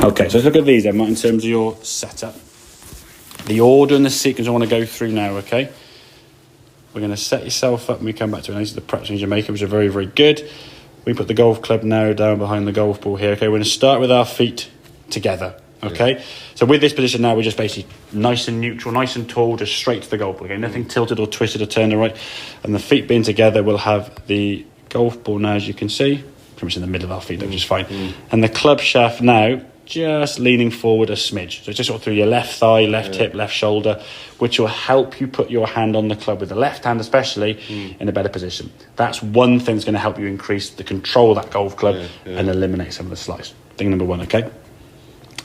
Okay, so let's look at these then, Matt, in terms of your setup. The order and the sequence I want to go through now, okay? We're going to set yourself up and we come back to it. These are the practices you're making, which are very, very good. We put the golf club now down behind the golf ball here, okay? We're going to start with our feet together, okay? Yeah. So with this position now, we're just basically nice and neutral, nice and tall, just straight to the golf ball, okay? Nothing tilted or twisted or turned to the right. And the feet being together, we'll have the golf ball now, as you can see, pretty much in the middle of our feet, which is fine. And the club shaft now, just leaning forward a smidge. So just sort of through your left thigh, left hip, left shoulder, which will help you put your hand on the club, with the left hand especially, in a better position. That's one thing that's going to help you increase the control of that golf club and eliminate some of the slice. Thing number one, okay?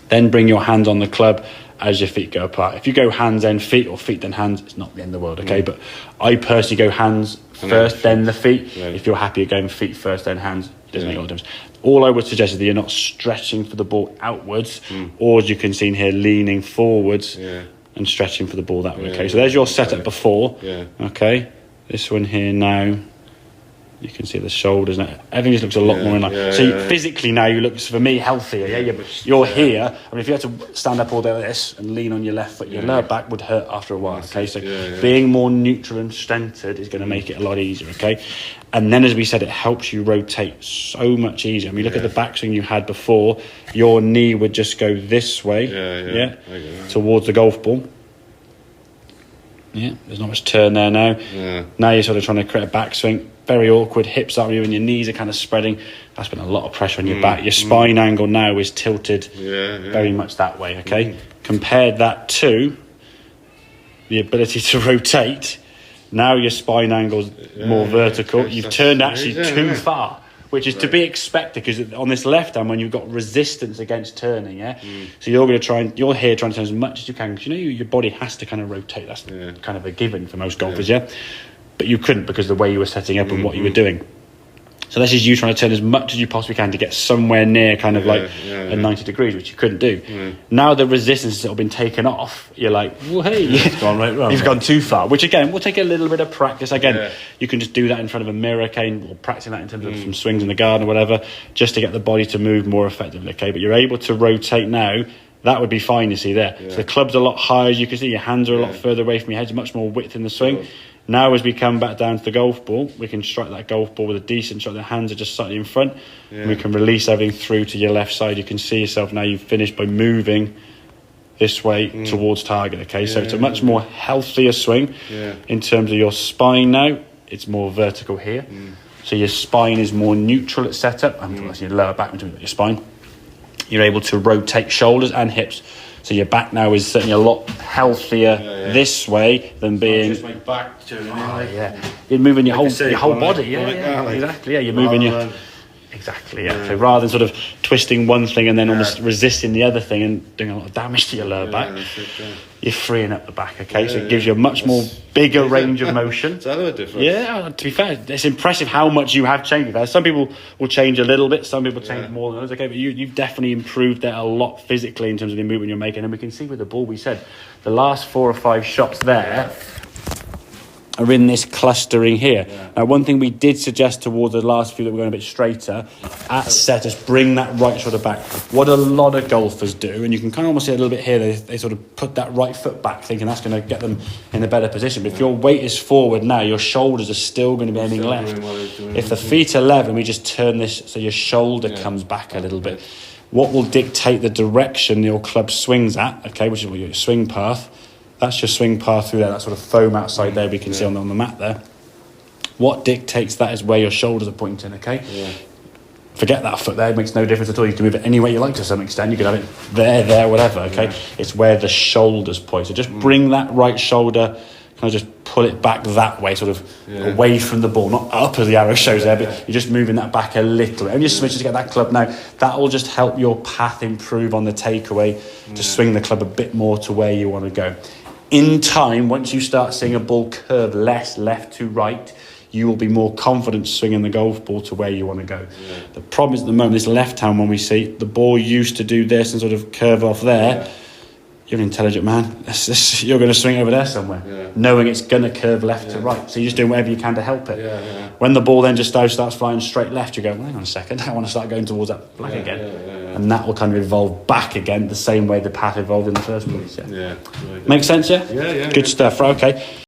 Then bring your hands on the club as your feet go apart. If you go hands then feet or feet then hands, it's not the end of the world, okay? But I personally go hands first, then the feet. If you're happy going feet first, then hands, it doesn't make a lot of difference. All I would suggest is that you're not stretching for the ball outwards, or as you can see in here, leaning forwards and stretching for the ball that way, okay? So there's your setup before, okay? This one here now, you can see the shoulders. Everything just looks a lot more in line. So physically now you look, for me, healthier. You're here. I mean, if you had to stand up all day like this and lean on your left foot, your lower back would hurt after a while. Okay, so being more neutral and centered is going to make it a lot easier. Okay, and then as we said, it helps you rotate so much easier. I mean, look at the backswing you had before. Your knee would just go this way, towards the golf ball. Yeah, there's not much turn there now. Now you're sort of trying to create a backswing. Very awkward, hips up you and your knees are kind of spreading. That's been a lot of pressure on your back. Your spine angle now is tilted very much that way, okay? Compared that to the ability to rotate. Now your spine angle's more vertical. You've turned actually too far, which is to be expected, because on this left hand, when you've got resistance against turning, so you're going to try and, you're here trying to turn as much as you can, because you know your body has to kind of rotate. That's kind of a given for most golfers, but you couldn't because of the way you were setting up and what you were doing. So this is you trying to turn as much as you possibly can to get somewhere near kind of like a 90 degrees, which you couldn't do. Now the resistance has sort of been taken off. You're like, well, hey, you've gone too far, which again, will take a little bit of practice. Again, you can just do that in front of a mirror, okay, or practicing that in terms of some swings in the garden or whatever, just to get the body to move more effectively, okay? But you're able to rotate now. That would be fine, you see there. So the club's a lot higher, as you can see. Your hands are a lot further away from your head. There's much more width in the swing. Now as we come back down to the golf ball, we can strike that golf ball with a decent shot. The hands are just slightly in front. And we can release everything through to your left side. You can see yourself now, you've finished by moving this way towards target, okay? So it's a much more healthier swing in terms of your spine now. It's more vertical here. So your spine is more neutral at setup. That's your lower back between your spine. You're able to rotate shoulders and hips. So your back now is certainly a lot healthier this way than being. Just my back turning. You're moving your whole body. Exactly. You're moving your. Exactly. So rather than sort of twisting one thing and then almost resisting the other thing and doing a lot of damage to your lower back, you're freeing up the back. Okay, so it gives you a much more bigger range of motion. Is that a difference? Yeah. To be fair, it's impressive how much you have changed. Some people will change a little bit. Some people change more than others. Okay, but you've definitely improved that a lot physically in terms of the movement you're making. And we can see with the ball, we said the last 4 or 5 shots there are in this clustering here. Now, one thing we did suggest towards the last few that we're going a bit straighter, at set is bring that right shoulder back. What a lot of golfers do, and you can kind of almost see a little bit here, they sort of put that right foot back thinking that's going to get them in a better position. But if your weight is forward now, your shoulders are still going to be aiming left. If the feet are level, we just turn this so your shoulder comes back a little bit. What will dictate the direction your club swings at, okay, which is your swing path. That's your swing path through there, that sort of foam outside there we can see on the mat there. What dictates that is where your shoulders are pointing, okay? Forget that foot there, it makes no difference at all. You can move it any way you like to some extent. You can have it there, whatever, okay? It's where the shoulders point. So just bring that right shoulder, kind of just pull it back that way, sort of away from the ball, not up as the arrow shows there, but you're just moving that back a little. And just switch to get that club now. That will just help your path improve on the takeaway to swing the club a bit more to where you want to go. In time, once you start seeing a ball curve less left to right, you will be more confident swinging the golf ball to where you want to go. The problem is at the moment, this left hand one we see, the ball used to do this and sort of curve off there. You're an intelligent man. You're going to swing over there somewhere, knowing it's going to curve left to right. So you're just doing whatever you can to help it. When the ball then just starts flying straight left, you go, well, hang on a second, I want to start going towards that black again. and that will kind of evolve back again the same way the path evolved in the first place. Yeah. Makes sense, yeah? Yeah. Good stuff. Right, okay.